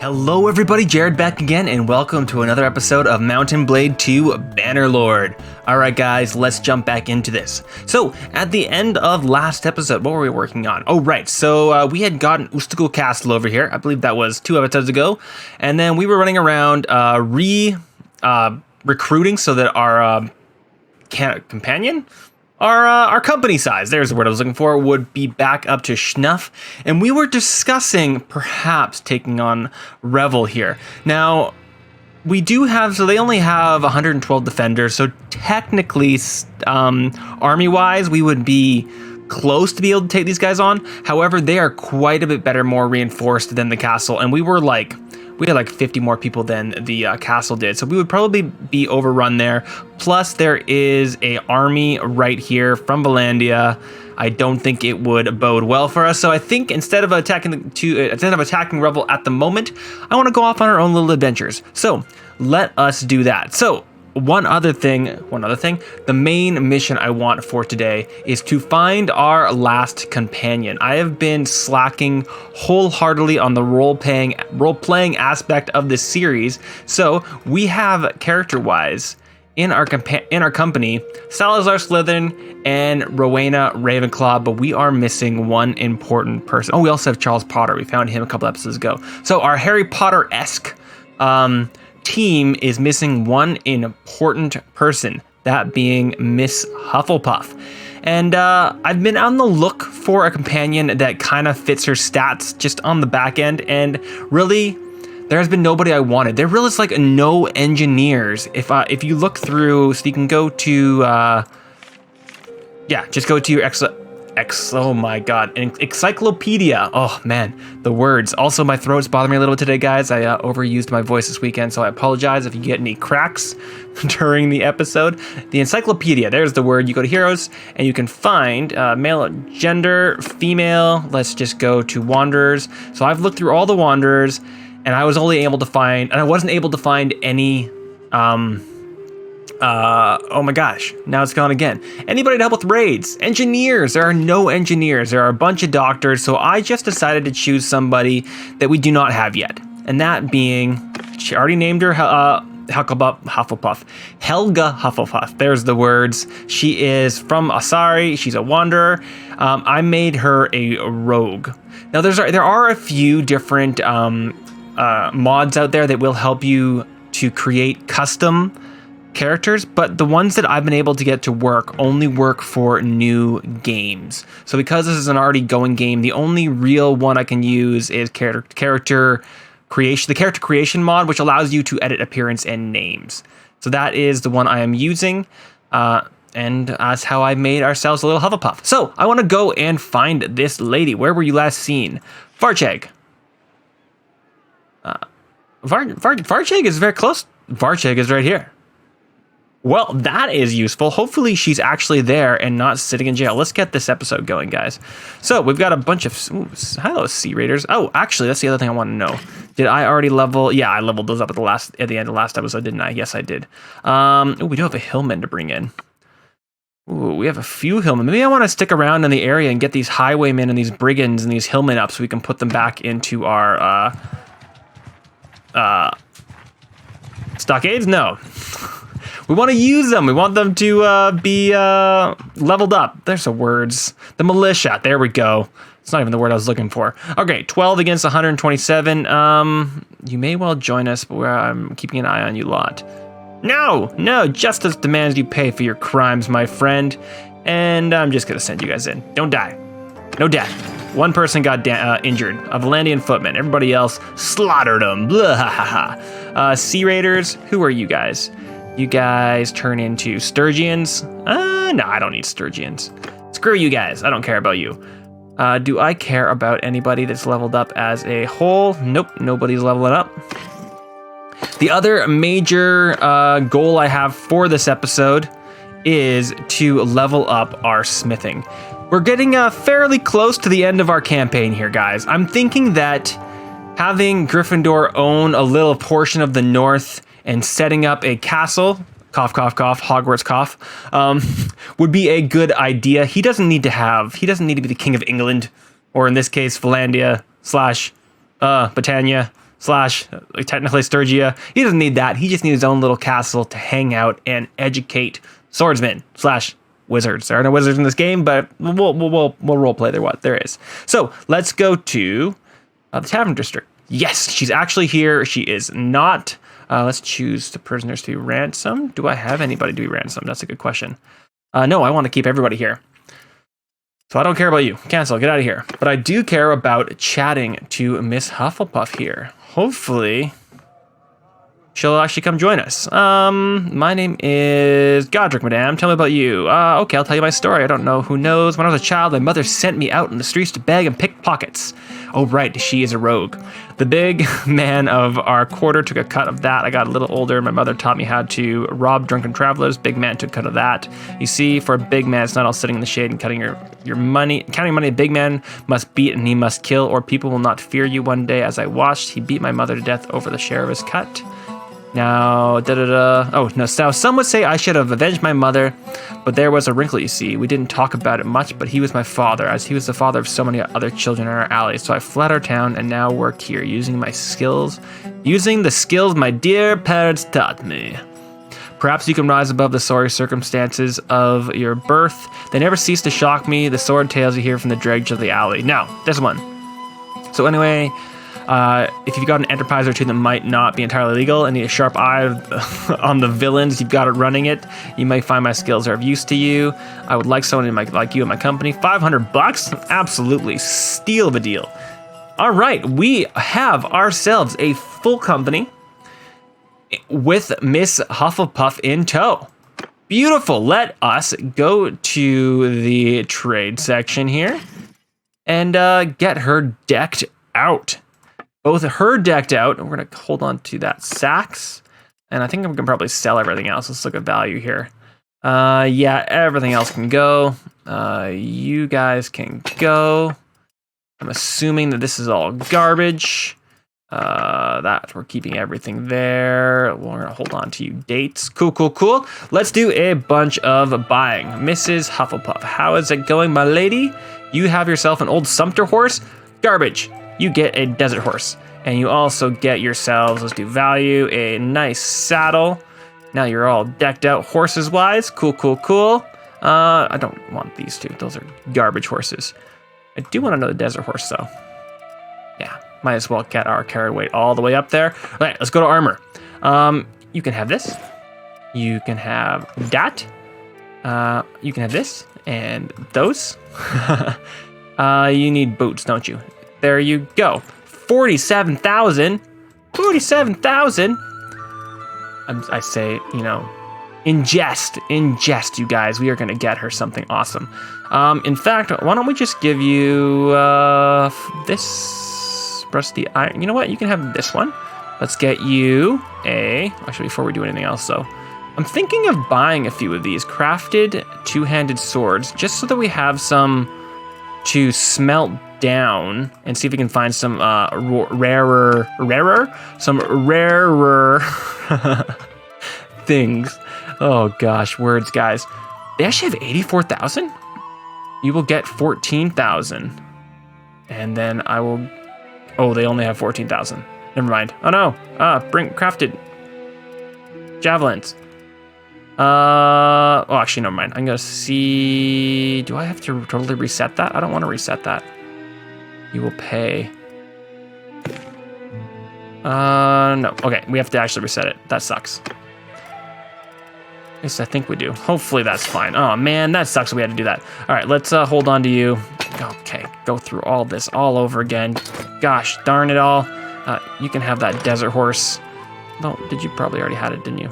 Hello everybody, Jared back again, and welcome to another episode of Mountain Blade 2 Bannerlord. Alright guys, let's jump back into this. So, at the end of last episode, what were we working on? Oh right, so we had gotten Usticle Castle over here, I believe that was 2 episodes ago, and then we were running around recruiting so that our companion? Our company size, there's the word I was looking for, would be back up to snuff. And we were discussing perhaps taking on Revel here. Now, we do have, so they only have 112 defenders, so technically, army-wise, we would be close to be able to take these guys on. However, they are quite a bit better, more reinforced than the castle, and we had like 50 more people than the castle did, so we would probably be overrun there. Plus, there is a army right here from Valandia. I don't think it would bode well for us. So I think instead of attacking Revel at the moment, I want to go off on our own little adventures. So let us do that. So one other thing, the main mission I want for today is to find our last companion. I have been slacking wholeheartedly on the role-playing aspect of this series, so we have character-wise in our company Salazar Slytherin and Rowena Ravenclaw, but we are missing one important person. Oh, we also have Charles Potter. We found him a couple episodes ago. So our Harry Potter-esque team is missing one important person, that being Miss Hufflepuff. And I've been on the look for a companion that kind of fits her stats just on the back end, and really there has been nobody I wanted. There really is like no engineers. If you look through, so you can go to just go to your oh my god, an encyclopedia. Oh man, the words. Also, my throat's bothering me a little bit today, guys. I overused my voice this weekend, so I apologize if you get any cracks during the episode. The encyclopedia, there's the word. You go to heroes, and you can find male, gender, female. Let's just go to wanderers. So I've looked through all the wanderers, and I wasn't able to find any oh my gosh, now it's gone again. Anybody to help with raids? Engineers, there are no engineers. There are a bunch of doctors, so I just decided to choose somebody that we do not have yet. And that being, she already named her Hufflepuff. Helga Hufflepuff, there's the words. She is from Asari, she's a wanderer. I made her a rogue. Now there are a few different mods out there that will help you to create custom characters, but the ones that I've been able to get to work only work for new games. So because this is an already going game, the only real one I can use is character creation, the character creation mod, which allows you to edit appearance and names. So that is the one I am using, and that's how I made ourselves a little Hufflepuff. So I want to go and find this lady. Where were you last seen? Varcheg. Varcheg is very close. Varcheg is right here. Well, that is useful. Hopefully she's actually there and not sitting in jail. Let's get this episode going, guys. So we've got a bunch of... hello, Sea Raiders. Oh, actually, that's the other thing I want to know. Did I already level... Yeah, I leveled those up at the end of the last episode, didn't I? Yes, I did. We do have a hillman to bring in. Ooh, we have a few hillmen. Maybe I want to stick around in the area and get these highwaymen and these brigands and these hillmen up so we can put them back into our... stockades? No. We want to use them. We want them to be leveled up. There's the words. The militia. There we go. It's not even the word I was looking for. Okay, 12 against 127. You may well join us, but I'm keeping an eye on you lot. No, justice demands you pay for your crimes, my friend. And I'm just going to send you guys in. Don't die. No death. One person got injured, a Valandian footman. Everybody else slaughtered them. Blah, ha, ha, ha. Sea Raiders, who are you guys? You guys turn into Sturgians. No, I don't need Sturgians. Screw you guys. I don't care about you. Do I care about anybody that's leveled up as a whole? Nope, nobody's leveling up. The other major goal I have for this episode is to level up our smithing. We're getting fairly close to the end of our campaign here, guys. I'm thinking that having Gryffindor own a little portion of the north and setting up a castle cough, cough, cough, Hogwarts cough, would be a good idea. He doesn't need to be the King of England, or in this case, Valandia / Britannia / technically Sturgia. He doesn't need that. He just needs his own little castle to hang out and educate swordsmen / wizards. There are no wizards in this game, but we'll roleplay there is. So let's go to the Tavern District. Yes, she's actually here. She is not. Let's choose the prisoners to be ransomed. Do I have anybody to be ransomed? That's a good question. No, I want to keep everybody here. So I don't care about you. Cancel. Get out of here. But I do care about chatting to Miss Hufflepuff here. Hopefully, she'll actually come join us. My name is Godric, madame. Tell me about you. Okay, I'll tell you my story. I don't know who knows. When I was a child, my mother sent me out in the streets to beg and pick pockets. Oh, right, she is a rogue. The big man of our quarter took a cut of that. I got a little older. My mother taught me how to rob drunken travelers. Big man took a cut of that. You see, for a big man, it's not all sitting in the shade and cutting your money. Counting money, a big man must beat and he must kill, or people will not fear you. One day, as I watched, he beat my mother to death over the share of his cut. Now, Oh, no, now some would say I should have avenged my mother, but there was a wrinkle, you see. We didn't talk about it much, but he was my father, as he was the father of so many other children in our alley. So I fled our town and now work here, using the skills my dear parents taught me. Perhaps you can rise above the sorry circumstances of your birth. They never cease to shock me, the sword tales you hear from the dregs of the alley. Now, this one. So anyway, if you've got an enterprise or two that might not be entirely legal and need a sharp eye on the villains you've got it running it, you may find my skills are of use to you. I would like someone like you in my company. $500? Absolutely. Steal of a deal. All right, we have ourselves a full company with Miss Hufflepuff in tow. Beautiful. Let us go to the trade section here and get her decked out. Both her decked out, and we're going to hold on to that Sax, and I think I'm going to probably sell everything else. Let's look at value here. Yeah, everything else can go. You guys can go. I'm assuming that this is all garbage. That we're keeping everything there. We're going to hold on to you dates. Cool, cool, cool. Let's do a bunch of buying. Mrs. Hufflepuff, how is it going, my lady? You have yourself an old Sumpter horse? Garbage. You get a desert horse, and you also get yourselves, let's do value, a nice saddle. Now you're all decked out horses wise. Cool, cool, cool. I don't want these two. Those are garbage horses. I do want another desert horse though. Yeah, might as well get our carry weight all the way up there. All right, let's go to armor. You can have this. You can have that. You can have this and those. You need boots, don't you? There you go. 47,000. 47,000. I say, in jest, you guys. We are going to get her something awesome. In fact, why don't we just give you this rusty iron? You know what? You can have this one. Let's get you actually, before we do anything else, though, I'm thinking of buying a few of these crafted two-handed swords, just so that we have some to smelt down and see if we can find some rarer things. Oh gosh, words, guys. They actually have 84,000. You will get 14,000, and then I will. Oh, they only have 14,000. Never mind. Oh no. Bring crafted javelins. Oh, actually, never mind. I'm gonna see. Do I have to totally reset that? I don't want to reset that. You will pay. No. Okay, we have to actually reset it. That sucks. Yes, I think we do. Hopefully that's fine. Oh man, that sucks. We had to do that. All right, let's hold on to you. Okay, go through all this all over again. Gosh, darn it all. You can have that desert horse. No, did you probably already had it, didn't you?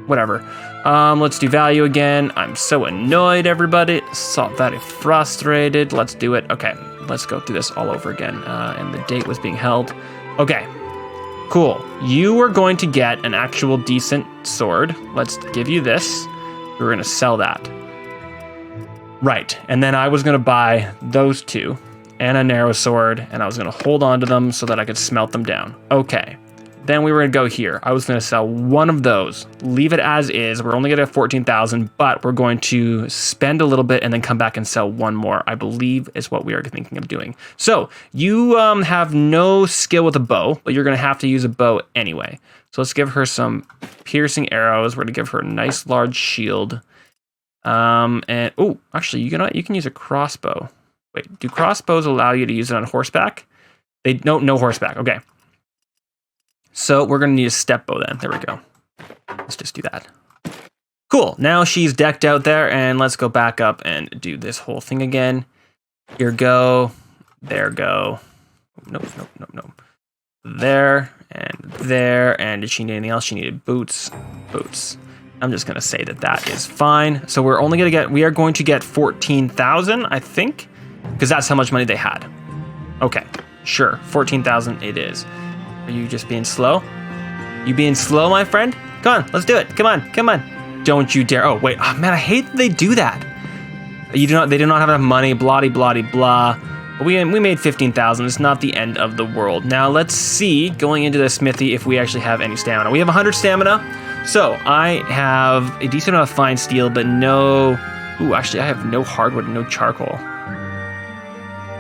Whatever. Let's do value again. I'm so annoyed, everybody. So very frustrated. Let's do it. Okay, let's go through this all over again. And the date was being held. Okay, cool. You are going to get an actual decent sword. Let's give you this. We're going to sell that. Right, and then I was going to buy those two and a narrow sword, and I was going to hold on to them so that I could smelt them down. Okay, Then we were going to go here. I was going to sell one of those, leave it as is. We're only going to have 14,000, but we're going to spend a little bit and then come back and sell one more, I believe is what we are thinking of doing. So you have no skill with a bow, but you're going to have to use a bow anyway. So let's give her some piercing arrows. We're going to give her a nice large shield. And oh, actually, you can use a crossbow. Wait, do crossbows allow you to use it on horseback? They don't know horseback. Okay. So we're going to need a step bow then. There we go. Let's just do that. Cool. Now she's decked out there, and let's go back up and do this whole thing again. Here go. There go. Nope. There and there. And did she need anything else? She needed boots. Boots. I'm just going to say that is fine. So we are going to get 14,000, I think, because that's how much money they had. Okay. Sure. 14,000 it is. Are you just being slow? You being slow, my friend? Come on, let's do it. Come on. Don't you dare. Oh, wait. Oh, man, I hate that they do that. They do not have enough money, blah, blah, blah. But we made 15,000. It's not the end of the world. Now, let's see, going into the smithy, if we actually have any stamina. We have 100 stamina. So, I have a decent amount of fine steel, but no... Ooh, actually, I have no hardwood and no charcoal.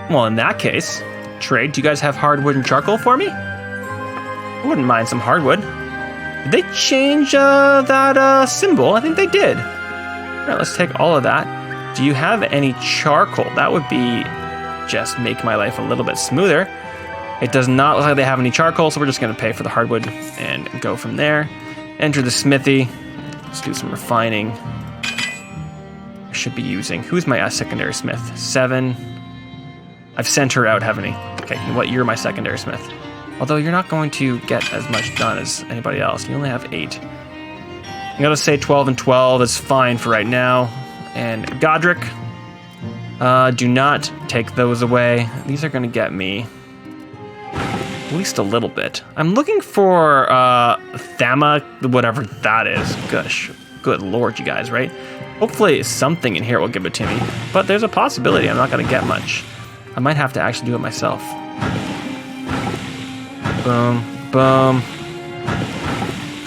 Well, in that case, trade. Do you guys have hardwood and charcoal for me? I wouldn't mind some hardwood. Did they change that symbol? I think they did. All right, let's take all of that. Do you have any charcoal? That would be just make my life a little bit smoother. It does not look like they have any charcoal, so we're just going to pay for the hardwood and go from there. Enter the smithy. Let's do some refining. I should be using... Who's my secondary smith? 7. I've sent her out, haven't I? Okay, you know what? You're my secondary smith. Although you're not going to get as much done as anybody else. You only have 8. I'm going to say 12 and 12 is fine for right now. And Godric, do not take those away. These are going to get me at least a little bit. I'm looking for Thama, whatever that is. Gosh, good lord, you guys, right? Hopefully something in here will give it to me. But there's a possibility I'm not going to get much. I might have to actually do it myself. Boom, boom.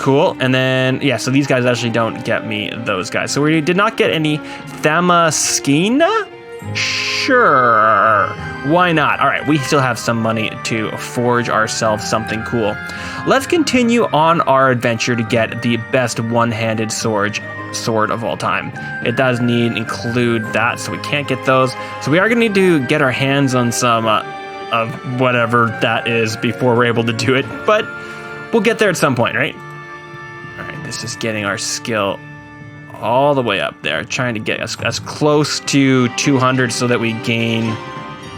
Cool. And then, yeah, so these guys actually don't get me those guys. So we did not get any Thamaskina? Sure. Why not? All right, we still have some money to forge ourselves something cool. Let's continue on our adventure to get the best one-handed sword of all time. It does include that, so we can't get those. So we are going to need to get our hands on some... of whatever that is before we're able to do it, but we'll get there at some point, right? All right, this is getting our skill all the way up there, trying to get us as close to 200 so that we gain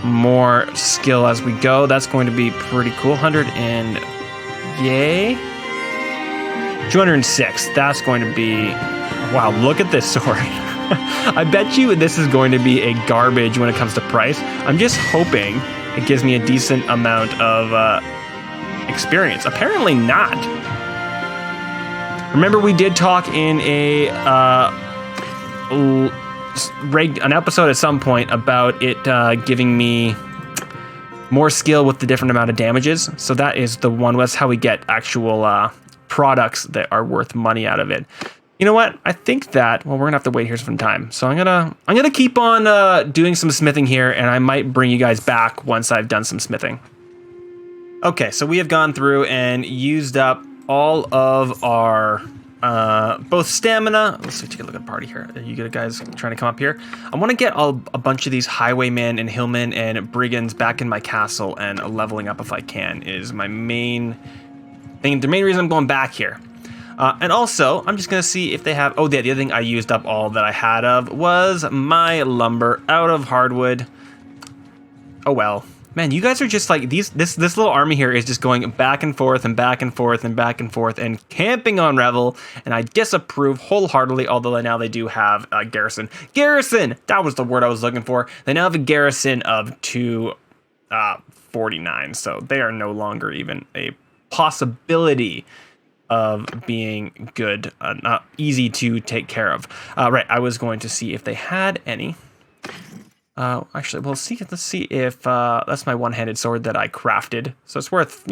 more skill as we go. That's going to be pretty cool. 100 and yay, 206. That's going to be, wow, look at this sword. I bet you this is going to be a garbage when it comes to price. I'm just hoping it gives me a decent amount of experience. Apparently not. Remember, we did talk in an episode at some point about it giving me more skill with the different amount of damages. So that is the one. That's how we get actual products that are worth money out of it. You know what? I think that, well, we're gonna have to wait here some time. So I'm gonna keep on doing some smithing here, and I might bring you guys back once I've done some smithing. Okay, so we have gone through and used up all of our both stamina. Let's take a look at the party here. Are you good guys trying to come up here? I want to get a bunch of these highwaymen and hillmen and brigands back in my castle, and leveling up if I can is my main thing. The main reason I'm going back here. And also, I'm just going to see if they have... Oh, the other thing I used up all that I had of was my lumber out of hardwood. Oh, well. Man, you guys are just like... This little army here is just going back and forth and back and forth and back and forth and camping on Revel. And I disapprove wholeheartedly, although now they do have a garrison. Garrison! That was the word I was looking for. They now have a garrison of 249. So they are no longer even a possibility of being good, not easy to take care of. Right, I was going to see if they had any. Actually, let's see if that's my one-handed sword that I crafted. So it's worth,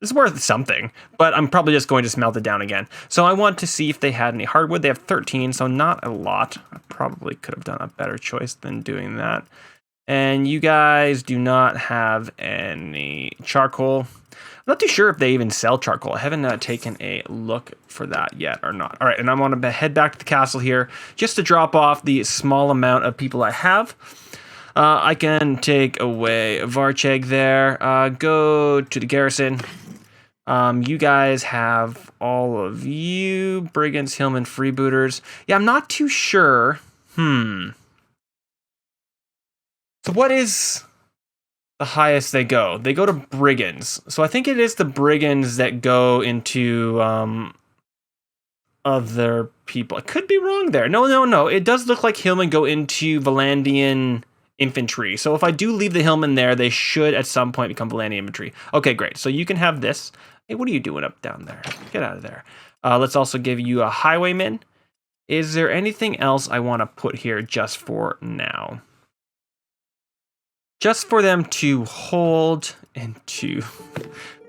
It's worth something, but I'm probably just going to smelt it down again. So I want to see if they had any hardwood. They have 13, so not a lot. I probably could have done a better choice than doing that. And you guys do not have any charcoal. I'm not too sure if they even sell charcoal. I haven't taken a look for that yet or not. All right, and I'm going to head back to the castle here just to drop off the small amount of people I have. I can take away Varcheg there. Go to the garrison. You guys have all of you. Brigands, Hillmen, Freebooters. Yeah, I'm not too sure. So what is the highest they go? They go to Brigands. So I think it is the Brigands that go into other people. I could be wrong there. No. It does look like Hillmen go into Valandian infantry. So if I do leave the Hillmen there, they should at some point become Valandian infantry. Okay, great. So you can have this. Hey, what are you doing up down there? Get out of there. Let's also give you a highwayman. Is there anything else I want to put here just for now? Just for them to hold and to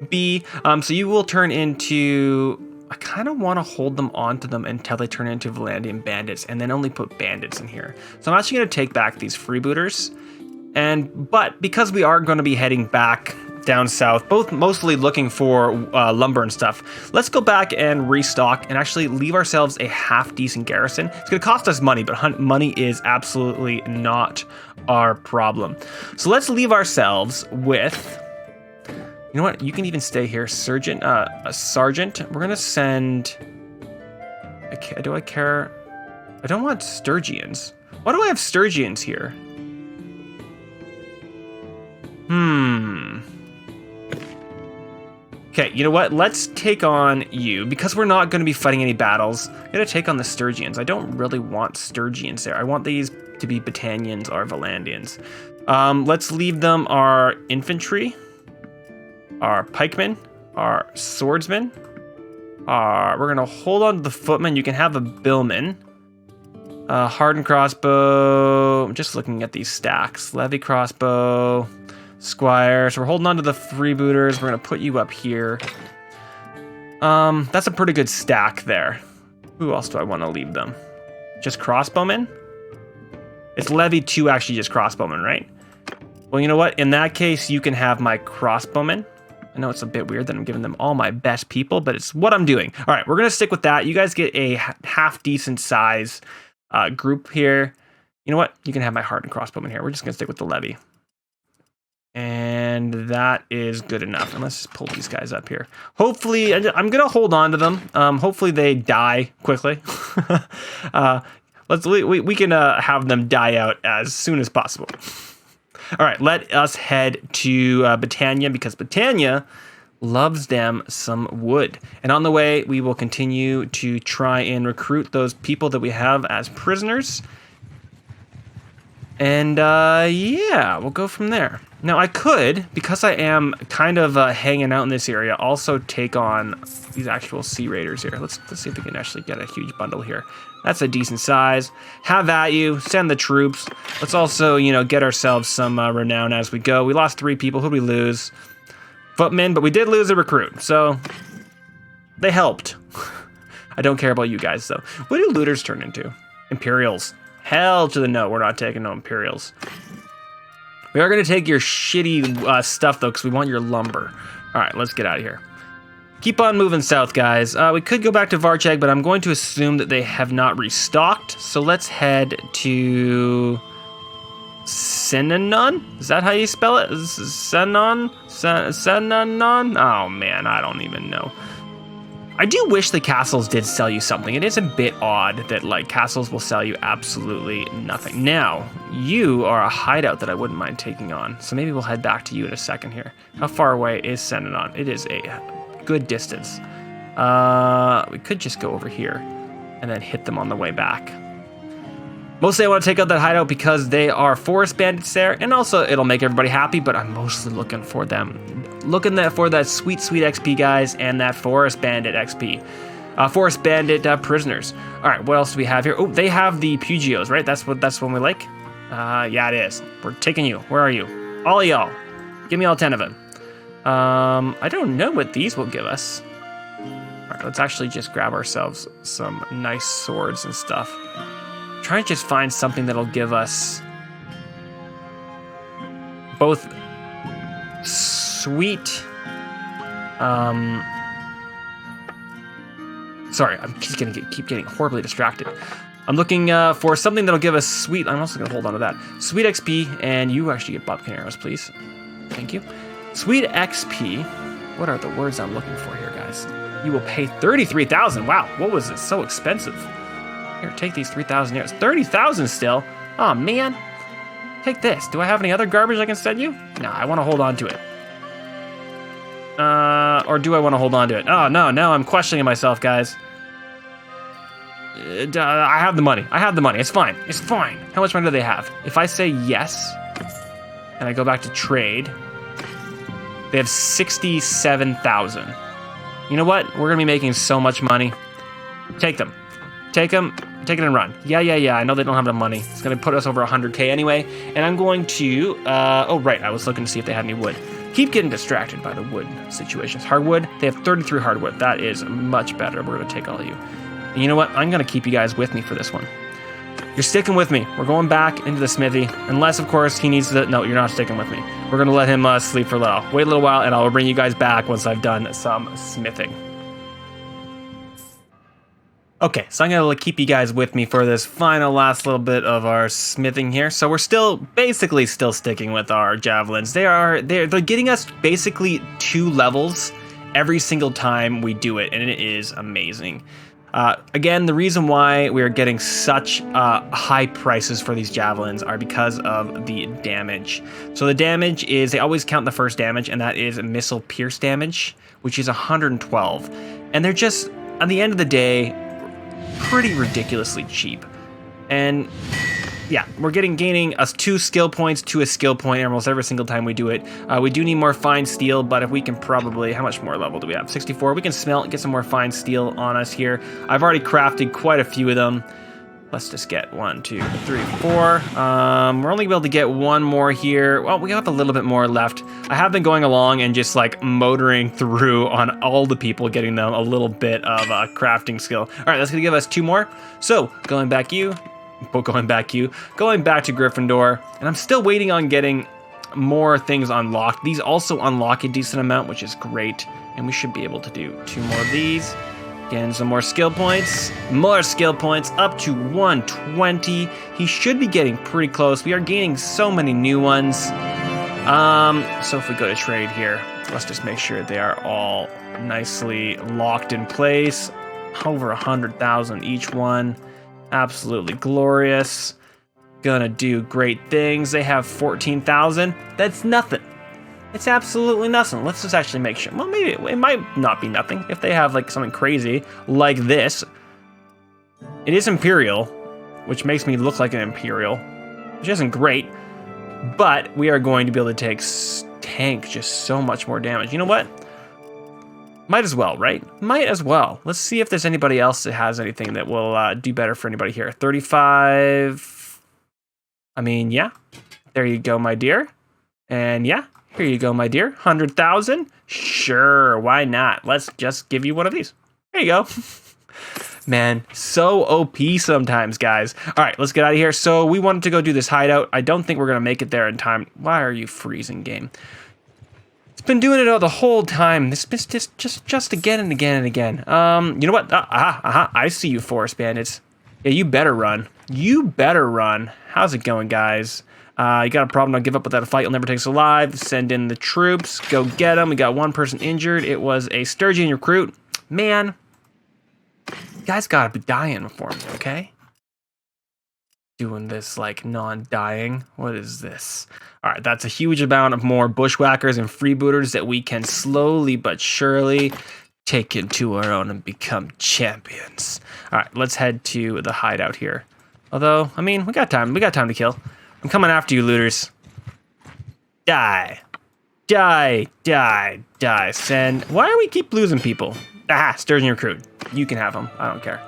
be. So you will turn into... I kind of want to hold them onto them until they turn into Valandian bandits and then only put bandits in here. So I'm actually going to take back these freebooters. But because we are going to be heading back down south, both mostly looking for lumber and stuff, let's go back and restock and actually leave ourselves a half-decent garrison. It's going to cost us money, but money is absolutely not our problem. So let's leave ourselves with... You know what? You can even stay here. Sergeant. We're going to send... Do I care? I don't want Sturgians. Why do I have Sturgians here? Okay, you know what? Let's take on you. Because we're not going to be fighting any battles, I'm going to take on the Sturgians. I don't really want Sturgians there. I want these to be Battanians or Valandians. Let's leave them our infantry, our pikemen, our swordsmen. We're going to hold on to the footmen. You can have a billman. Hardened crossbow. I'm just looking at these stacks. Levy crossbow. Squire. So we're holding on to the freebooters. We're going to put you up here. That's a pretty good stack there. Who else do I want to leave them? Just crossbowmen? It's Levy 2 actually just crossbowmen, right? Well, you know what? In that case, you can have my crossbowmen. I know it's a bit weird that I'm giving them all my best people, but it's what I'm doing. All right, we're going to stick with that. You guys get a half-decent size group here. You know what? You can have my hardened crossbowmen here. We're just going to stick with the Levy. And that is good enough. And let's just pull these guys up here. Hopefully, I'm going to hold on to them. Hopefully they die quickly. We can have them die out as soon as possible. All right, let us head to Battania because Battania loves them some wood. And on the way, we will continue to try and recruit those people that we have as prisoners. And yeah, we'll go from there. Now I could, because I am kind of hanging out in this area, also take on these actual sea raiders here. Let's see if we can actually get a huge bundle here. That's a decent size. Have at you. Send the troops. Let's also, get ourselves some renown as we go. We lost 3 people. Who'd we lose? Footmen, but we did lose a recruit, so they helped. I don't care about you guys, though. What do looters turn into? Imperials. Hell to the no. We're not taking no Imperials. We are going to take your shitty stuff, though, because we want your lumber. All right, let's get out of here. Keep on moving south, guys. We could go back to Varcheg, but I'm going to assume that they have not restocked. So let's head to Synanon. Is that how you spell it? Synanon? Synanon? Oh, man, I don't even know. I do wish the castles did sell you something. It is a bit odd that, castles will sell you absolutely nothing. Now, you are a hideout that I wouldn't mind taking on. So maybe we'll head back to you in a second here. How far away is Synanon? It is a good distance. We could just go over here and then hit them on the way back. Mostly I want to take out that hideout because they are forest bandits there, and also it'll make everybody happy, but I'm mostly looking for them. Looking for that sweet, sweet XP, guys, and that forest bandit XP. Forest bandit prisoners. All right, what else do we have here? Oh, they have the Pugios, right? That's one we like? Yeah, it is. We're taking you. Where are you? All of y'all. Give me all 10 of them. I don't know what these will give us. All right, let's actually just grab ourselves some nice swords and stuff. Try and just find something that'll give us both sweet. Sorry, I'm just gonna keep getting horribly distracted. I'm looking for something that'll give us sweet. I'm also gonna hold on to that. Sweet XP, and you actually get Bobkin arrows, please. Thank you. Sweet XP. What are the words I'm looking for here, guys? You will pay 33,000. Wow, what was this? So expensive. Here, take these 3,000 arrows. 30,000 still. Oh man. Take this. Do I have any other garbage I can send you? No, I want to hold on to it. Or do I want to hold on to it? Oh no, now I'm questioning myself, guys. I have the money. I have the money. It's fine. It's fine. How much money do they have? If I say yes, and I go back to trade, they have 67,000. You know what? We're gonna be making so much money. Take them. Take them. Take it and run. Yeah. I know they don't have enough money. It's gonna put us over 100K anyway. And I'm going to. Oh right, I was looking to see if they had any wood. Keep getting distracted by the wood situations. Hardwood. They have 33 hardwood. That is much better. We're gonna take all of you. And you know what? I'm gonna keep you guys with me for this one. You're sticking with me. We're going back into the smithy. Unless, of course, he needs to... No, you're not sticking with me. We're going to let him sleep for a little. Wait a little while, and I'll bring you guys back once I've done some smithing. Okay, so I'm going to keep you guys with me for this last little bit of our smithing here. So we're basically still sticking with our javelins. They're getting us basically 2 levels every single time we do it, and it is amazing. Again, the reason why we are getting such high prices for these javelins are because of the damage. So the damage is, they always count the first damage, and that is missile pierce damage, which is 112. And they're just, at the end of the day, pretty ridiculously cheap. And yeah, we're gaining us 2 skill points to a skill point almost every single time we do it. We do need more fine steel, but if we can probably, how much more level do we have? 64. We can smelt and get some more fine steel on us here. I've already crafted quite a few of them. Let's just get 1, 2, 3, 4. We're only able to get 1 more here. Well, we have a little bit more left. I have been going along and just like motoring through on all the people, getting them a little bit of crafting skill. All right, that's gonna give us 2 more. So going back to Gryffindor, and I'm still waiting on getting more things unlocked. These also unlock a decent amount, which is great, and we should be able to do 2 more of these. Getting some more skill points, up to 120. He should be getting pretty close. We are gaining so many new ones. So if we go to trade here, let's just make sure they are all nicely locked in place. Over 100,000 each one. Absolutely glorious. Gonna do great things. They have 14,000. That's nothing. It's absolutely nothing. Let's just actually make sure. Well, maybe it might not be nothing if they have like something crazy like this. It is Imperial, which makes me look like an Imperial, which isn't great. But we are going to be able to tank just so much more damage. You know what? Might as well, right? Might as well. Let's see if there's anybody else that has anything that will do better for anybody here. 35. I mean, yeah. There you go, my dear. And yeah, here you go, my dear. 100,000. Sure, why not? Let's just give you one of these. There you go. Man, so OP sometimes, guys. All right, let's get out of here. So we wanted to go do this hideout. I don't think we're going to make it there in time. Why are you freezing, game? Been doing it all the whole time. This is just again and again and again. You know what? I see you, forest bandits. Yeah, you better run. You better run. How's it going, guys? You got a problem? Don't give up without a fight. You'll never take us alive. Send in the troops. Go get them. We got 1 person injured. It was a Sturgeon recruit. Man, you guys gotta be dying for me, okay? Doing this like non-dying. What is this? All right, that's a huge amount of more bushwhackers and freebooters that we can slowly but surely take into our own and become champions. All right, let's head to the hideout here. Although, I mean, we got time. We got time to kill. I'm coming after you, looters. Die. Die. Die. Die. Send. Why do we keep losing people? Ah, Sturgeon recruit. You can have them. I don't care.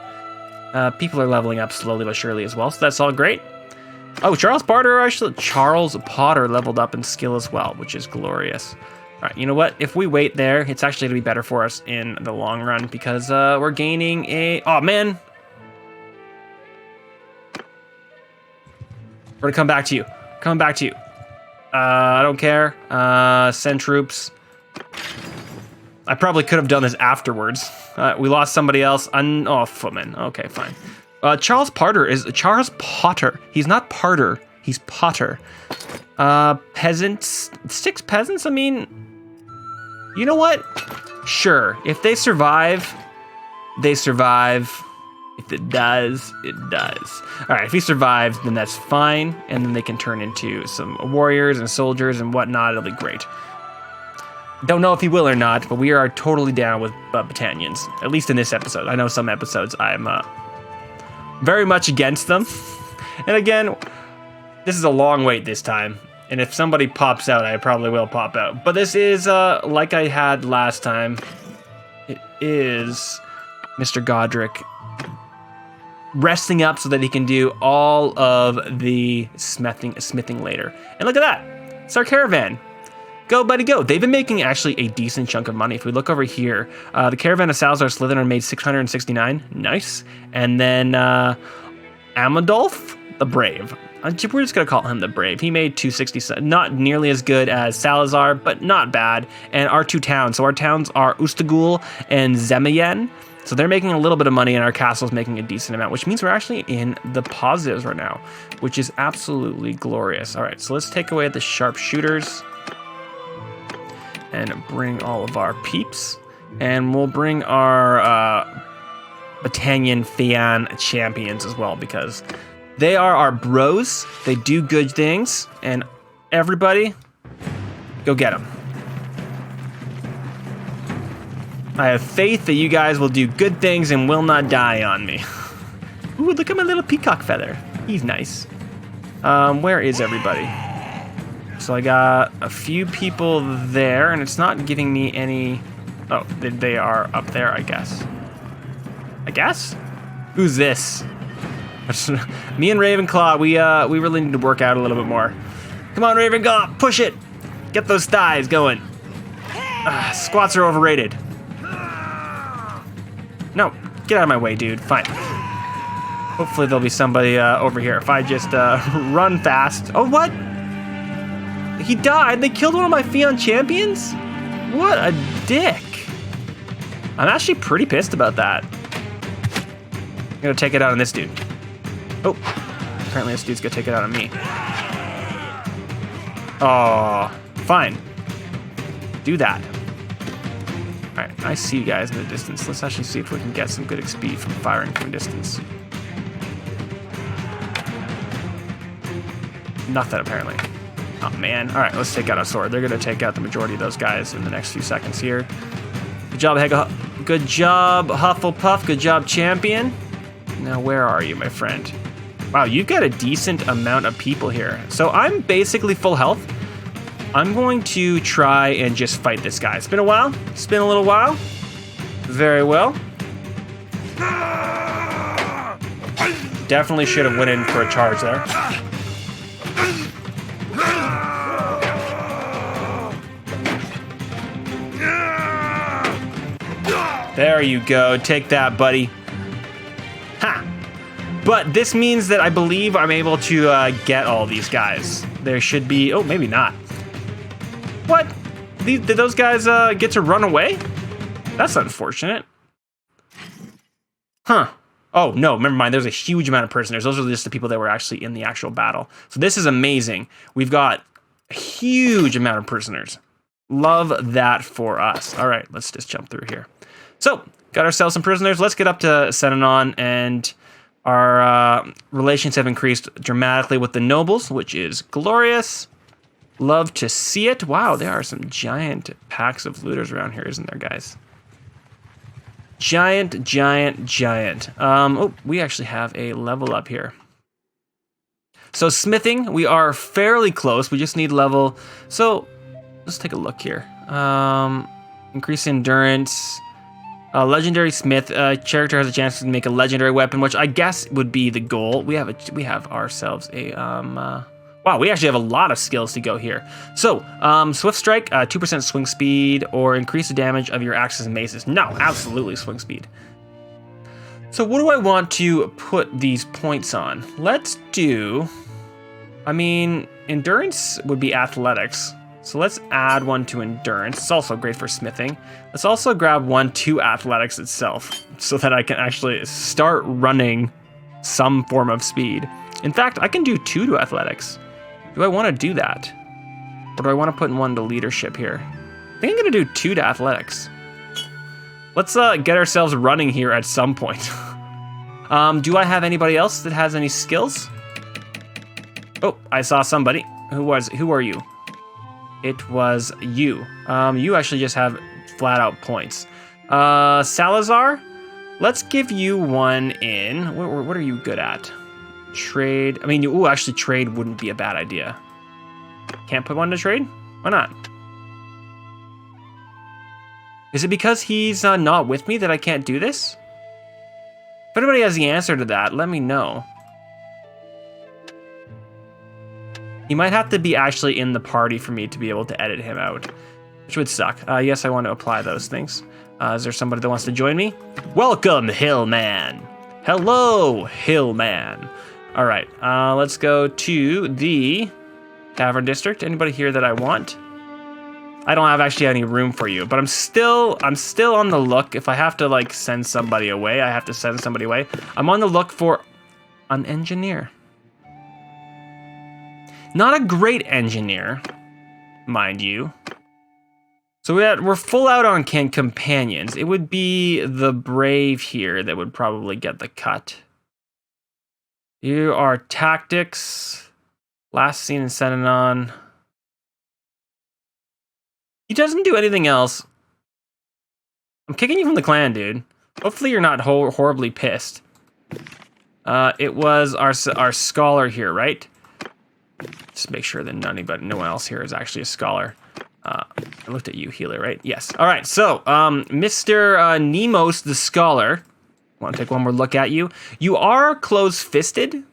People are leveling up slowly but surely as well, so that's all great. Oh, Charles Potter leveled up in skill as well, which is glorious. All right, you know what? If we wait there, it's actually going to be better for us in the long run because we're gaining a... Oh, man. We're going to come back to you. Coming back to you. I don't care. Send troops. I probably could have done this afterwards. We lost somebody else. Oh, footman. Okay, fine. Charles Potter. He's not Parter. He's Potter. Peasants. 6 peasants? I mean, you know what? Sure. If they survive, they survive. If it does, it does. All right, if he survives, then that's fine. And then they can turn into some warriors and soldiers and whatnot. It'll be great. Don't know if he will or not, but we are totally down with battalions. At least in this episode. I know some episodes I'm very much against them. And again, this is a long wait this time. And if somebody pops out, I probably will pop out. But this is, like I had last time, it is Mr. Godric resting up so that he can do all of the smithing later. And look at that. It's our caravan. Go, buddy, go. They've been making actually a decent chunk of money. If we look over here, the caravan of Salazar Slytherin made 669. Nice. And then Amadolf, the Brave. We're just going to call him the Brave. He made 267. Not nearly as good as Salazar, but not bad. And our 2 towns. So our towns are Ustagul and Zemayen. So they're making a little bit of money, and our castle's making a decent amount, which means we're actually in the positives right now, which is absolutely glorious. All right, so let's take away the sharpshooters and bring all of our peeps, and we'll bring our Battalion Fian champions as well, because they are our bros. They do good things, and everybody, go get them. I have faith that you guys will do good things and will not die on me. Ooh, look at my little peacock feather. He's nice. Where is everybody? So I got a few people there, and it's not giving me any... Oh, they are up there, I guess. Who's this? Me and Ravenclaw, we really need to work out a little bit more. Come on, Ravenclaw, push it. Get those thighs going. Squats are overrated. No, get out of my way, dude. Fine. Hopefully there'll be somebody over here. If I just run fast. Oh, what? He died? They killed one of my Fian champions? What a dick. I'm actually pretty pissed about that. I'm gonna take it out on this dude. Oh, apparently this dude's gonna take it out on me. Oh, fine. Do that. Alright, I see you guys in the distance. Let's actually see if we can get some good XP from firing from distance. Nothing, apparently. Oh, man. Alright, let's take out our sword. They're going to take out the majority of those guys in the next few seconds here. Good job, Good job, Hufflepuff. Good job, Champion. Now, where are you, my friend? Wow, you've got a decent amount of people here. So I'm basically full health. I'm going to try and just fight this guy. It's been a while. It's been a little while. Very well. Definitely should have went in for a charge there. There you go. Take that, buddy. Ha! But this means that I believe I'm able to get all these guys. There should be... Oh, maybe not. What? Did those guys get to run away? That's unfortunate. Huh. Oh, no, never mind. There's a huge amount of prisoners. Those are just the people that were actually in the actual battle. So this is amazing. We've got a huge amount of prisoners. Love that for us. All right, let's just jump through here. So, got ourselves some prisoners. Let's get up to Senanon, and our relations have increased dramatically with the nobles, which is glorious. Love to see it. Wow, there are some giant packs of looters around here, isn't there, guys? Giant, giant, giant. Oh, we actually have a level up here. So smithing, we are fairly close. We just need level. So let's take a look here. Increase endurance. Legendary smith. Character has a chance to make a legendary weapon, which I guess would be the goal. We have ourselves a. Wow, we actually have a lot of skills to go here. So, Swift Strike, 2% swing speed, or increase the damage of your axes and maces. No, absolutely swing speed. So what do I want to put these points on? Let's do, I mean, endurance would be athletics. So let's add one to endurance. It's also great for smithing. Let's also grab one to athletics itself so that I can actually start running some form of speed. In fact, I can do 2 to athletics. Do I want to do that? Or do I want to put in 1 to leadership here? I think I'm going to do 2 to athletics. Let's get ourselves running here at some point. Do I have anybody else that has any skills? Oh, I saw somebody. Who are you? It was you. You actually just have flat out points. Salazar, let's give you 1 in. What are you good at? Trade. I mean, actually trade wouldn't be a bad idea. Can't put 1 to trade? Why not? Is it because he's not with me that I can't do this? If anybody has the answer to that, let me know. He might have to be actually in the party for me to be able to edit him out, which would suck. Yes, I want to apply those things. Is there somebody that wants to join me? Welcome, Hillman. Hello, Hillman. All right, let's go to the Tavern District. Anybody here that I want? I don't have actually any room for you, but I'm still on the look. If I have to like send somebody away, I have to send somebody away. I'm on the look for an engineer. Not a great engineer, mind you. So we're full out on companions. It would be the brave here that would probably get the cut. You are tactics. Last seen in Senanon. He doesn't do anything else. I'm kicking you from the clan, dude. Hopefully you're not horribly pissed. It was our scholar here, right? Just make sure that no one else here is actually a scholar. I looked at you, healer, right? Yes. All right, so Mr. Nemos the Scholar. Want to take one more look at you? You are close-fisted,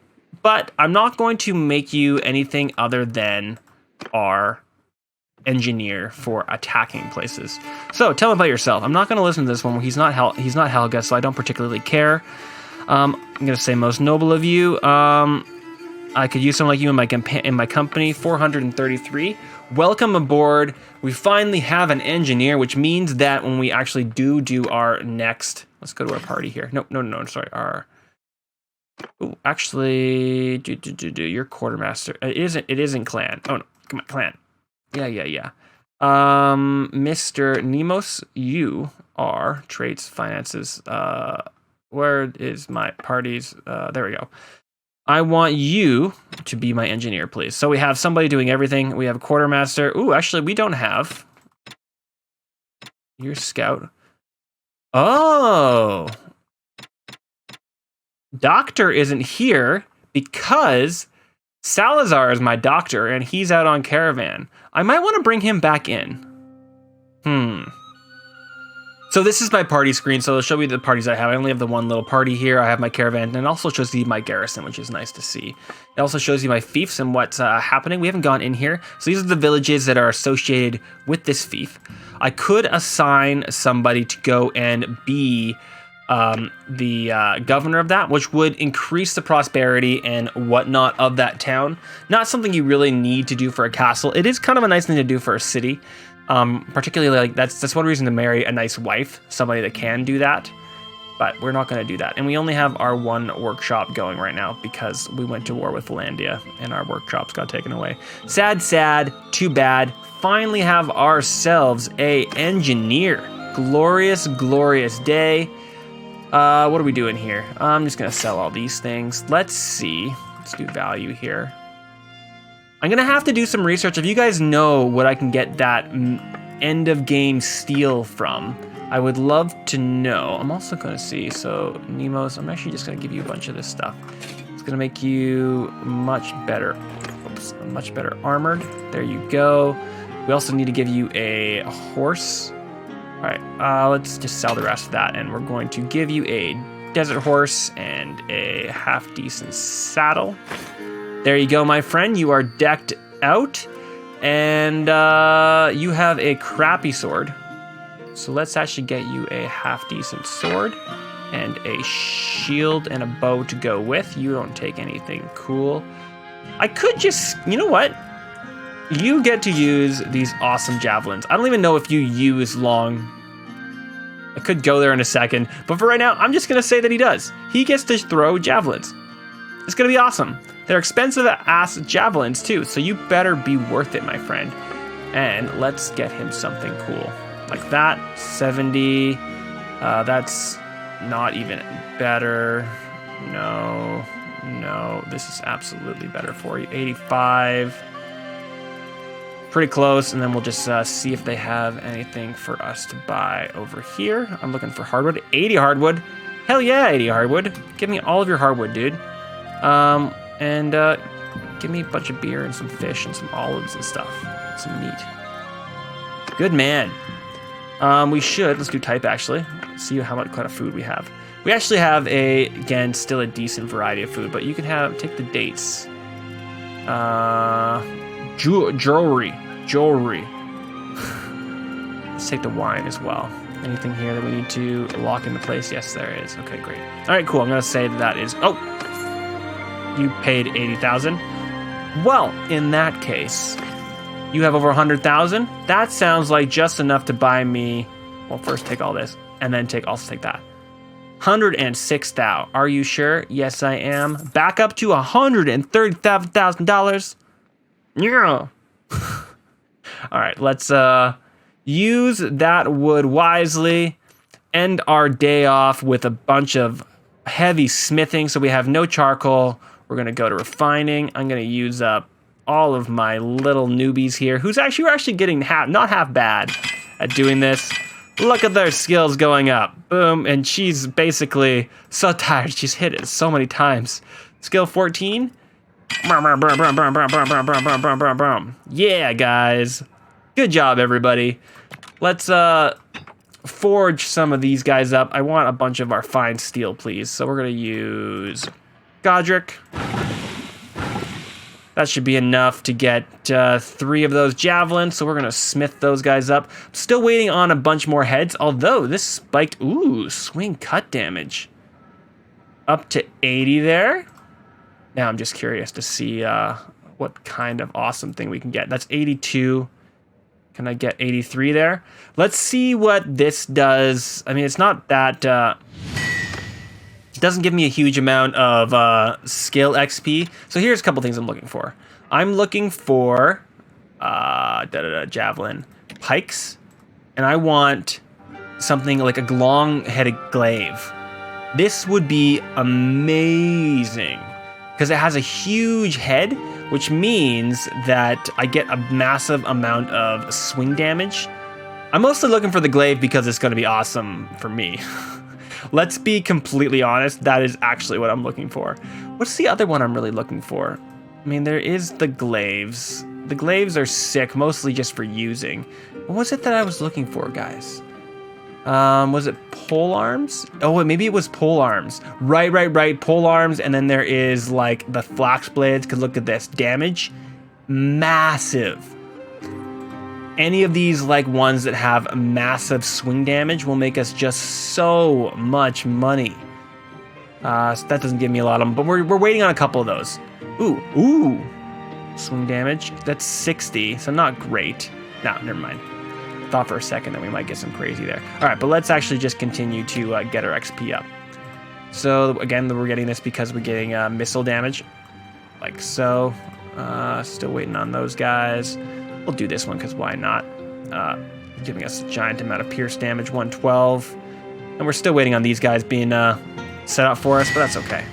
but I'm not going to make you anything other than our engineer for attacking places. So tell him about yourself. I'm not going to listen to this one. He's not Helga, so I don't particularly care. I'm going to say most noble of you. I could use someone like you in my company. 433. Welcome aboard. We finally have an engineer, which means that when we actually do our next, let's go to our party here. No, sorry. Actually, your quartermaster. It isn't clan. Oh no, come on, clan. Yeah. Mr. Nemos, you are traits, finances. Where is my parties? There we go. I want you to be my engineer, please. So we have somebody doing everything. We have a quartermaster. Ooh, actually, we don't have. Your scout. Oh. Doctor isn't here because Salazar is my doctor and he's out on caravan. I might want to bring him back in. So this is my party screen, so it'll show me the parties I have. I only have the one little party here. I have my caravan, and it also shows you my garrison, which is nice to see. It also shows you my fiefs and what's happening. We haven't gone in here. So these are the villages that are associated with this fief. I could assign somebody to go and be the governor of that, which would increase the prosperity and whatnot of that town. Not something you really need to do for a castle. It is kind of a nice thing to do for a city. Particularly, like that's one reason to marry a nice wife, somebody that can do that. But we're not going to do that. And we only have our one workshop going right now because we went to war with Landia and our workshops got taken away. Sad, too bad. Finally have ourselves a engineer. Glorious day. What are we doing here? I'm just going to sell all these things. Let's see. Let's do value here. I'm going to have to do some research. If you guys know what I can get that end of game steel from, I would love to know. I'm also going to see. So, Nemos, I'm actually just going to give you a bunch of this stuff. It's going to make you much better armored. There you go. We also need to give you a horse. All right, let's just sell the rest of that. And we're going to give you a desert horse and a half-decent saddle. There you go, my friend. You are decked out. And you have a crappy sword. So let's actually get you a half-decent sword and a shield and a bow to go with. You don't take anything cool. I could just, you know what? You get to use these awesome javelins. I don't even know if you use long. I could go there in a second, but for right now, I'm just gonna say that he does. He gets to throw javelins. It's gonna be awesome. They're expensive ass javelins too, so you better be worth it, my friend. And let's get him something cool. Like that, 70. That's not even better. No, this is absolutely better for you. 85. Pretty close, and then we'll just see if they have anything for us to buy over here. I'm looking for hardwood. 80 hardwood. Hell yeah, 80 hardwood. Give me all of your hardwood, dude. And give me a bunch of beer and some fish and some olives and stuff. Some meat. Good man. Let's do type actually. See how much kind of food we have. We actually have still a decent variety of food, but you can take the dates. Jewelry. Let's take the wine as well. Anything here that we need to lock into place? Yes, there is. Okay, great. All right, cool. I'm gonna say that is. Oh, you paid 80,000. Well, in that case, you have over 100,000. That sounds like just enough to buy me. Well, first take all this, and then also take that. 106,000. Are you sure? Yes, I am. Back up to $130,000. Yeah. All right, let's use that wood wisely. End our day off with a bunch of heavy smithing, so we have no charcoal. We're gonna go to refining. I'm gonna use up all of my little newbies here, we're actually getting not half bad at doing this. Look at their skills going up. Boom, and she's basically so tired. She's hit it so many times. Skill 14. Yeah, guys. Good job, everybody. Let's forge some of these guys up. I want a bunch of our fine steel, please. So we're gonna use Godric. That should be enough to get 3 of those javelins, so we're gonna smith those guys up. Still waiting on a bunch more heads, although this spiked, swing cut damage. Up to 80 there. Now I'm just curious to see what kind of awesome thing we can get. That's 82. Can I get 83 there? Let's see what this does. I mean, it's not that... It doesn't give me a huge amount of skill XP. So here's a couple things I'm looking for. I'm looking for javelin, pikes, and I want something like a long-headed glaive. This would be amazing because it has a huge head, which means that I get a massive amount of swing damage. I'm mostly looking for the glaive because it's going to be awesome for me. Let's be completely honest, that is actually what I'm looking for. What's the other one I'm really looking for? I mean, there is the glaives. The glaives are sick, mostly just for using. What was it that I was looking for, guys? Was it pole arms? Oh, maybe it was pole arms. Right. Pole arms, and then there is like the flax blades, because look at this. Damage, massive. Any of these like ones that have massive swing damage will make us just so much money. So that doesn't give me a lot of them, but we're waiting on a couple of those. Ooh. Swing damage, that's 60, so not great. No, never mind. Thought for a second that we might get some crazy there. All right, but let's actually just continue to get our XP up. So again, we're getting this because we're getting missile damage, like so. Still waiting on those guys. We'll do this one because why not? Giving us a giant amount of pierce damage, 112. And we're still waiting on these guys being set up for us, but that's okay.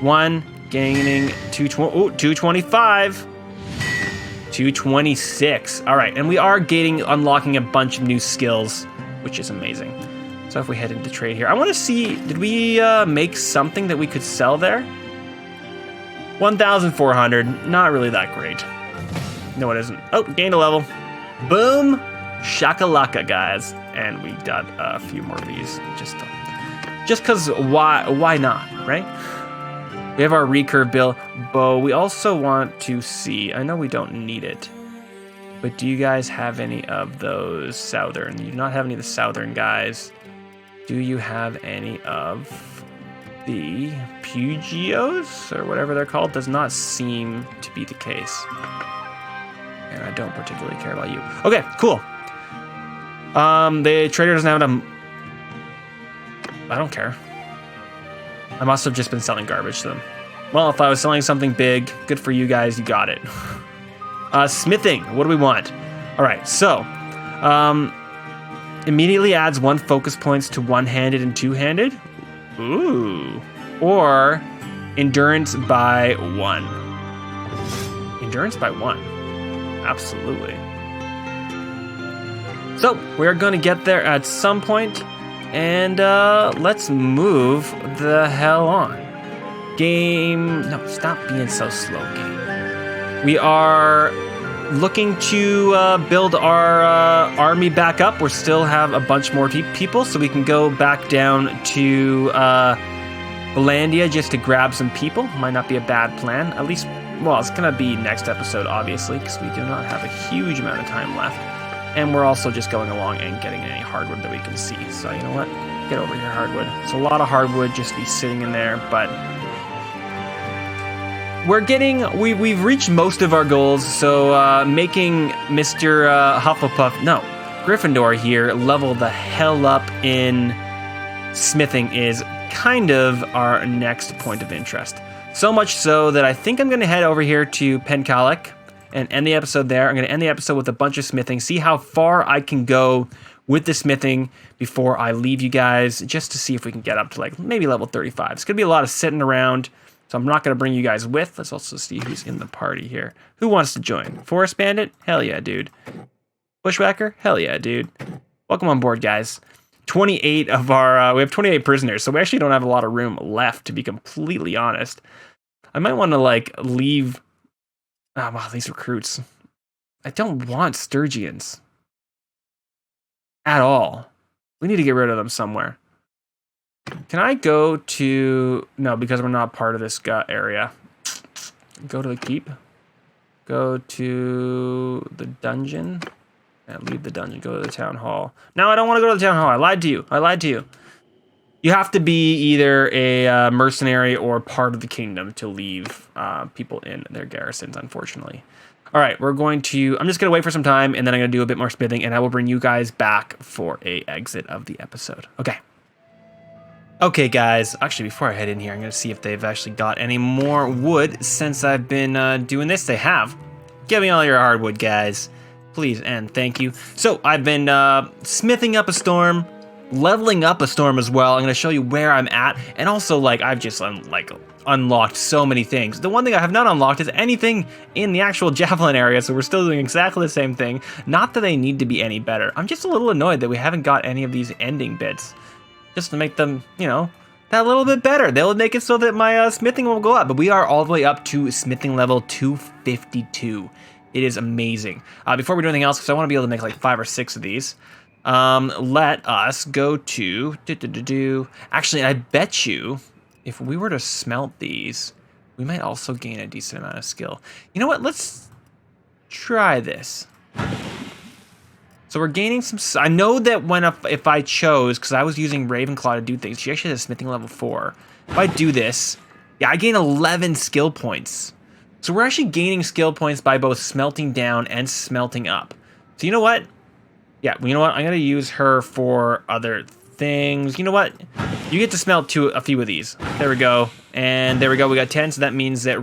1, gaining 225. 226. All right, and we are unlocking a bunch of new skills, which is amazing. So if we head into trade here, I want to see, did we make something that we could sell there? 1,400, not really that great. No, it isn't. Oh, gained a level. Boom, shakalaka, guys. And we got a few more of these, just because why not, right? We have our recurve bow. We also want to see, I know we don't need it, but do you guys have any of those southern? You do not have any of the southern guys. Do you have any of the Pugios or whatever they're called? Does not seem to be the case. And I don't particularly care about you. Okay, cool. The trader doesn't have enough. I don't care. I must have just been selling garbage to them. Well, if I was selling something big, good for you guys, you got it. Smithing, what do we want? All right, so immediately adds 1 focus points to one-handed and two-handed. Ooh. Or endurance by 1. Endurance by 1. Absolutely. So we're going to get there at some point, and let's move the hell on. No, stop being so slow, game. We are looking to build our army back up. We still have a bunch more people, so we can go back down to Valandia just to grab some people. Might not be a bad plan. At least, well, it's going to be next episode, obviously, because we do not have a huge amount of time left. And we're also just going along and getting any hardwood that we can see. So, you know what? Get over here, hardwood. It's a lot of hardwood just be sitting in there, but we've reached most of our goals, so making Mr. Gryffindor here level the hell up in smithing is kind of our next point of interest. So much so that I think I'm going to head over here to Pencalic and end the episode there. I'm going to end the episode with a bunch of smithing, see how far I can go with the smithing before I leave you guys, just to see if we can get up to like maybe level 35. It's going to be a lot of sitting around, so I'm not going to bring you guys with. Let's also see who's in the party here. Who wants to join? Forest Bandit? Hell yeah, dude. Bushwhacker? Hell yeah, dude. Welcome on board, guys. 28 of our, we have 28 prisoners, so we actually don't have a lot of room left, to be completely honest. I might want to, like, leave. Oh, wow, these recruits. I don't want Sturgians. At all. We need to get rid of them somewhere. Can I go to... No, because we're not part of this area. Go to the keep. Go to the dungeon. And leave the dungeon. Go to the town hall. No, I don't want to go to the town hall. I lied to you. You have to be either a mercenary or part of the kingdom to leave people in their garrisons, unfortunately. All right, I'm just going to wait for some time, and then I'm going to do a bit more smithing, and I will bring you guys back for a exit of the episode. Okay, guys. Actually, before I head in here, I'm going to see if they've actually got any more wood since I've been doing this. They have. Give me all your hardwood, guys. Please and thank you. So I've been smithing up a storm, leveling up a storm as well. I'm going to show you where I'm at, and also I've just unlocked so many things. The one thing I have not unlocked is anything in the actual javelin area, so we're still doing exactly the same thing. Not that they need to be any better. I'm just a little annoyed that we haven't got any of these ending bits, just to make them, that little bit better. They'll make it so that my smithing will go up, but we are all the way up to smithing level 252. It is amazing. Before we do anything else, because I want to be able to make like 5 or 6 of these, let us go to... Actually, I bet you, if we were to smelt these, we might also gain a decent amount of skill. You know what? Let's try this. So we're gaining some... I know that if I chose, because I was using Ravenclaw to do things, she actually has smithing level 4. If I do this, yeah, I gain 11 skill points. So we're actually gaining skill points by both smelting down and smelting up. So you know what? Yeah, you know what? I'm going to use her for other things. You know what? You get to smelt a few of these. There we go. And there we go. We got 10, so that means that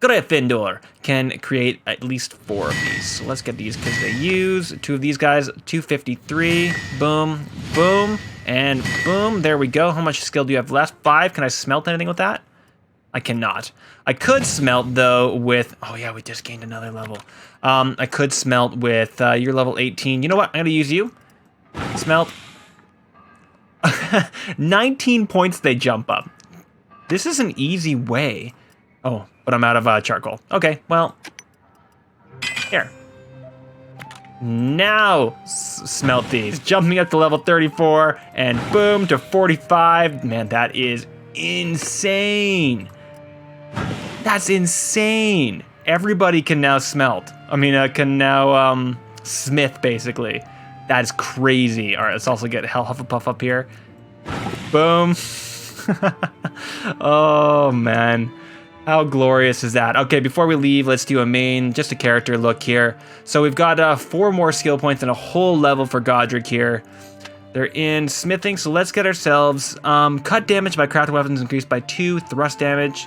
Gryffindor can create at least 4 of these. So let's get these because they use 2 of these guys. 253. Boom. Boom. And boom. There we go. How much skill do you have left? 5. Can I smelt anything with that? I cannot. I could smelt, though, with... Oh, yeah, we just gained another level. I could smelt with... you're level 18. You know what? I'm going to use you. Smelt. 19 points they jump up. This is an easy way. Oh, but I'm out of charcoal. Okay, well... Here. Now smelt these. Jumping up to level 34 and boom to 45. Man, that is insane. That's insane. Everybody can now smelt. I mean, can now smith, basically. That is crazy. All right, let's also get Hufflepuff up here. Boom. Oh, man. How glorious is that? Okay, before we leave, let's do just a character look here. So we've got 4 more skill points and a whole level for Godric here. They're in smithing, so let's get ourselves cut damage by crafted weapons increased by 2, thrust damage.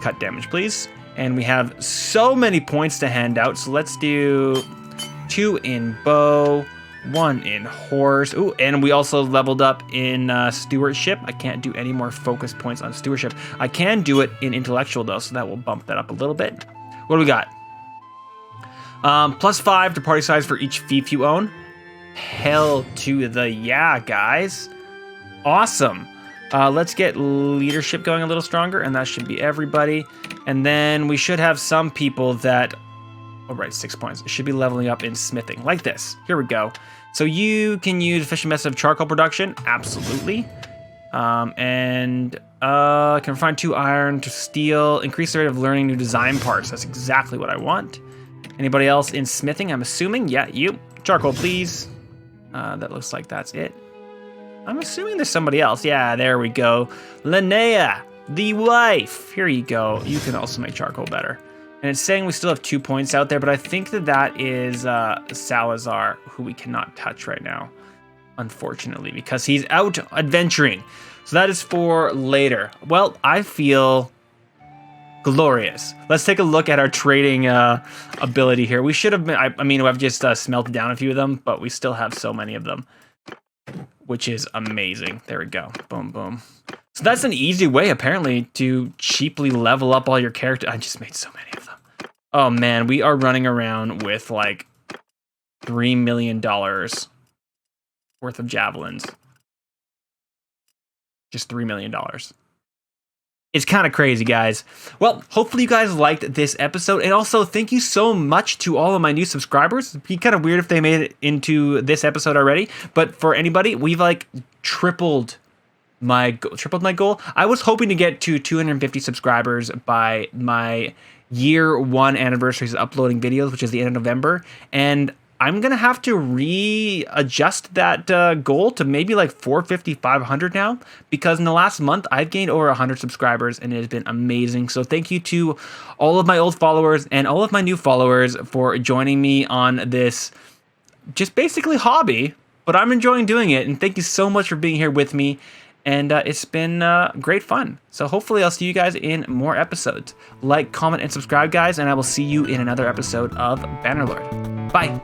Cut damage, please. And we have so many points to hand out, so let's do 2 in bow, 1 in horse. Ooh, and we also leveled up in stewardship. I can't do any more focus points on stewardship. I can do it in intellectual though, so that will bump that up a little bit. What do we got? +5 to party size for each fief you own. Hell to the yeah, guys. Awesome. Let's get leadership going a little stronger, and that should be everybody. And then we should have some people that... Oh, right, 6 points. It should be leveling up in smithing, like this. Here we go. So you can use efficient method of charcoal production. Absolutely. Can refine 2 iron to steel. Increase the rate of learning new design parts. That's exactly what I want. Anybody else in smithing, I'm assuming? Yeah, you. Charcoal, please. That looks like that's it. I'm assuming there's somebody else. Yeah, there we go. Linnea, the wife. Here you go. You can also make charcoal better. And it's saying we still have 2 points out there, but I think that is Salazar, who we cannot touch right now, unfortunately, because he's out adventuring. So that is for later. Well, I feel glorious. Let's take a look at our trading ability here. We should have been, I mean, I've just smelted down a few of them, but we still have so many of them, which is amazing. There we go. Boom, boom. So that's an easy way, apparently, to cheaply level up all your characters. I just made so many of them. Oh, man, we are running around with, like, $3 million worth of javelins. Just $3 million. It's kind of crazy, guys. Well, hopefully you guys liked this episode. And also, thank you so much to all of my new subscribers. It'd be kind of weird if they made it into this episode already. But for anybody, we've, like, tripled my goal. I was hoping to get to 250 subscribers by my year 1 anniversary of uploading videos, which is the end of November, and I'm gonna have to readjust that goal to maybe like 450, 500 now, because in the last month I've gained over 100 subscribers and it has been amazing. So thank you to all of my old followers and all of my new followers for joining me on this just basically hobby, but I'm enjoying doing it, and thank you so much for being here with me. And it's been great fun. So hopefully I'll see you guys in more episodes. Like, comment, and subscribe, guys, and I will see you in another episode of Bannerlord. Bye.